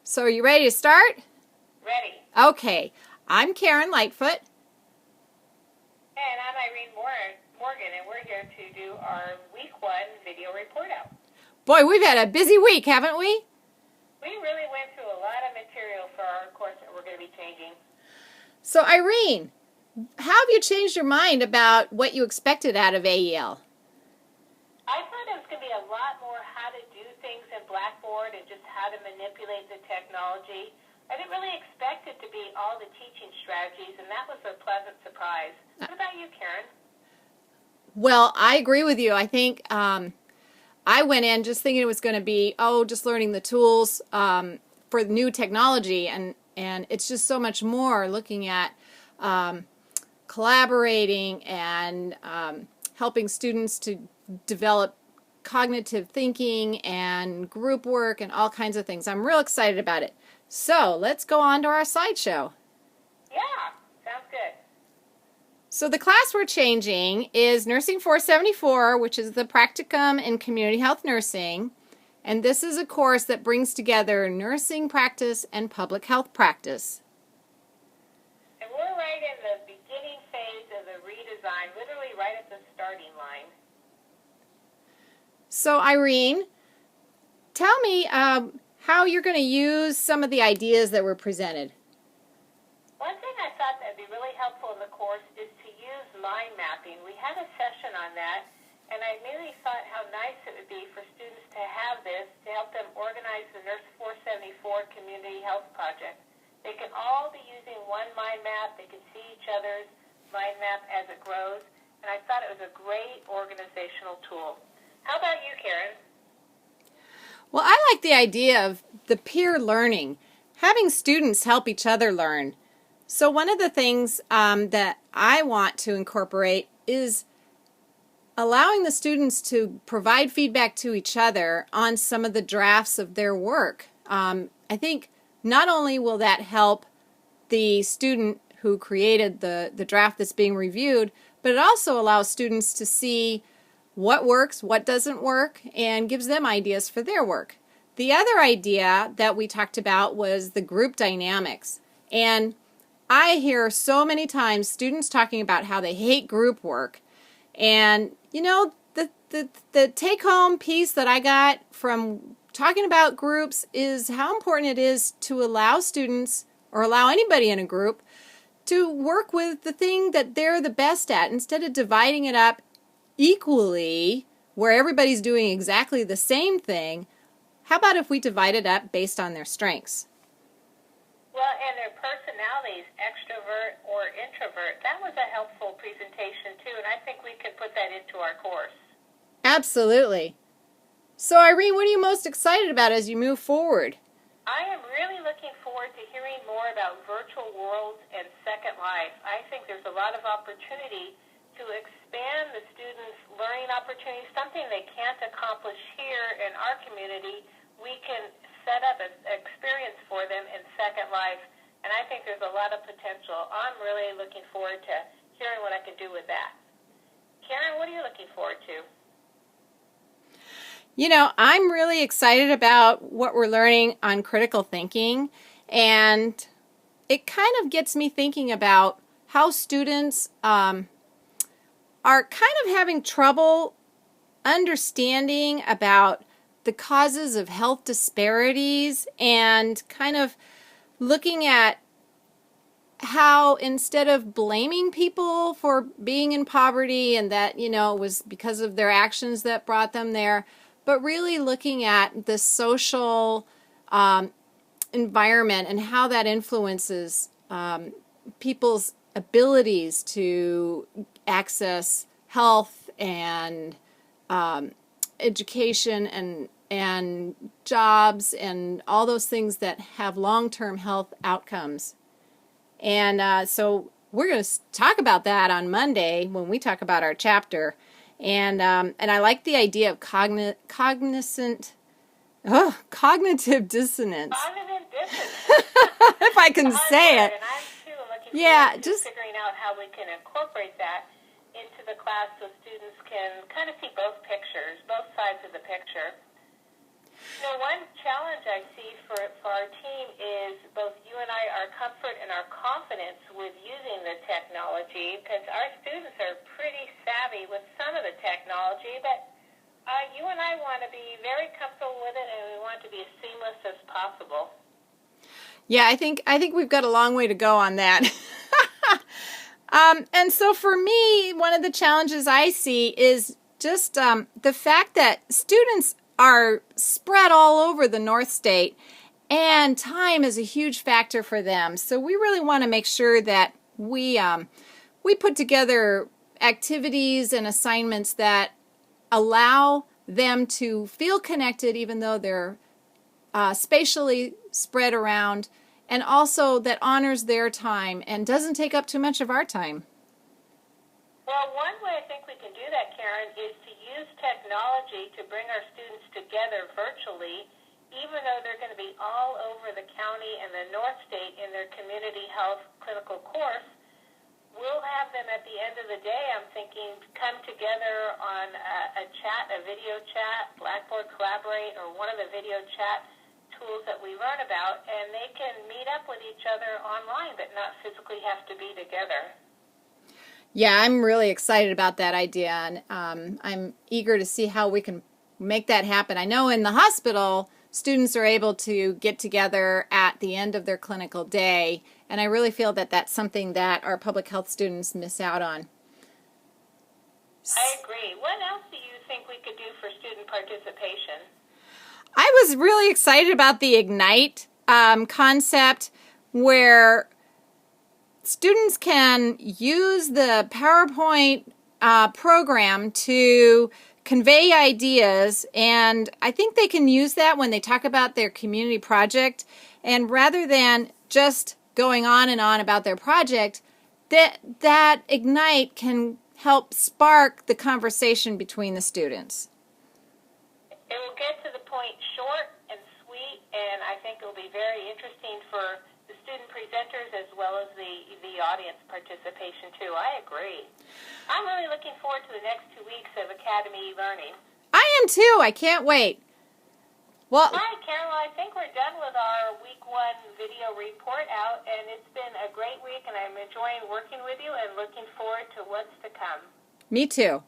So are you ready to start? Ready. Okay. I'm Karen Lightfoot. And I'm Irene Morgan, and we're here to do our Week 1 video report out. Boy, we've had a busy week, haven't we? We really went through a lot of material for our course that we're going to be changing. So Irene, how have you changed your mind about what you expected out of AEL? I thought it was going to be a lot more how to do things in Blackboard and just how to manipulate the technology. I didn't really expect it to be all the teaching strategies, and that was a pleasant surprise. What about you, Karen? Well, I agree with you. I think I went in just thinking it was going to be, just learning the tools for new technology, and it's just so much more, looking at collaborating and helping students to develop cognitive thinking and group work and all kinds of things. I'm real excited about it. So let's go on to our slideshow. Yeah, sounds good. So the class we're changing is Nursing 474, which is the practicum in community health nursing. And this is a course that brings together nursing practice and public health practice. And we're right in the beginning phase of the redesign, literally right at the starting line. So Irene, tell me how you're going to use some of the ideas that were presented. One thing I thought that would be really helpful in the course is to use mind mapping. We had a session on that, and I really thought how nice it would be for students to have this to help them organize the Nurs 474 Community Health Project. They can all be using one mind map. They can see each other's mind map as it grows, and I thought it was a great organizational tool. How about you, Karen? Well, I like the idea of the peer learning, having students help each other learn. So one of the things that I want to incorporate is allowing the students to provide feedback to each other on some of the drafts of their work. I think not only will that help the student who created the draft that's being reviewed, but it also allows students to see what works, what doesn't work, and gives them ideas for their work. The other idea that we talked about was the group dynamics. And I hear so many times students talking about how they hate group work. And, you know, the take-home piece that I got from talking about groups is how important it is to allow students, or allow anybody in a group, to work with the thing that they're the best at instead of dividing it up equally where everybody's doing exactly the same thing. How about if we divide it up based on their strengths? Well, and their personalities, extrovert or introvert, that was a helpful presentation too, and I think we could put that into our course. Absolutely. So Irene, what are you most excited about as you move forward? I am really looking forward to hearing more about virtual worlds and Second Life. I think there's a lot of opportunity to expand the students' learning opportunities, something they can't accomplish here in our community. We can set up an experience for them in Second Life, and I think there's a lot of potential. I'm really looking forward to hearing what I can do with that. Karen, what are you looking forward to? You know, I'm really excited about what we're learning on critical thinking, and it kind of gets me thinking about how students are kind of having trouble understanding about the causes of health disparities, and kind of looking at how, instead of blaming people for being in poverty and that, you know, it was because of their actions that brought them there, but really looking at the social environment and how that influences people's abilities to access health and education and jobs and all those things that have long-term health outcomes. And so we're going to talk about that on Monday when we talk about our chapter. And I like the idea of cognitive dissonance. Cognitive dissonance. If I can say it. And I'm too looking forward to figuring out how we can incorporate that into the class so students can kind of see both pictures, both sides of the picture. You know, one challenge I see for our team possible. Yeah, I think we've got a long way to go on that. And so for me, one of the challenges I see is just the fact that students are spread all over the North State, and time is a huge factor for them. So we really want to make sure that we put together activities and assignments that allow them to feel connected, even though they're spatially spread around, and also that honors their time and doesn't take up too much of our time. Well, one way I think we can do that, Karen, is to use technology to bring our students together virtually, even though they're going to be all over the county and the North State in their community health clinical course. We'll have them at the end of the day, I'm thinking, come together on a video chat, Blackboard Collaborate, or one of the video chat tools that we learn about, and they can meet up with each other online but not physically have to be together. Yeah, I'm really excited about that idea, and I'm eager to see how we can make that happen. I know in the hospital, students are able to get together at the end of their clinical day, and I really feel that that's something that our public health students miss out on. I agree. What else do you think we could do for student participation? I was really excited about the Ignite concept, where students can use the PowerPoint program to convey ideas, and I think they can use that when they talk about their community project, and rather than just going on and on about their project, that Ignite can help spark the conversation between the students. It will get to the point short and sweet, and I think it will be very interesting for the student presenters as well as the audience participation too. I agree. I'm really looking forward to the next 2 weeks of Academy Learning. I am too. I can't wait. Well, All right, Carol, I think we're done with our week 1 video report out, and it's been a great week, and I'm enjoying working with you and looking forward to what's to come. me too.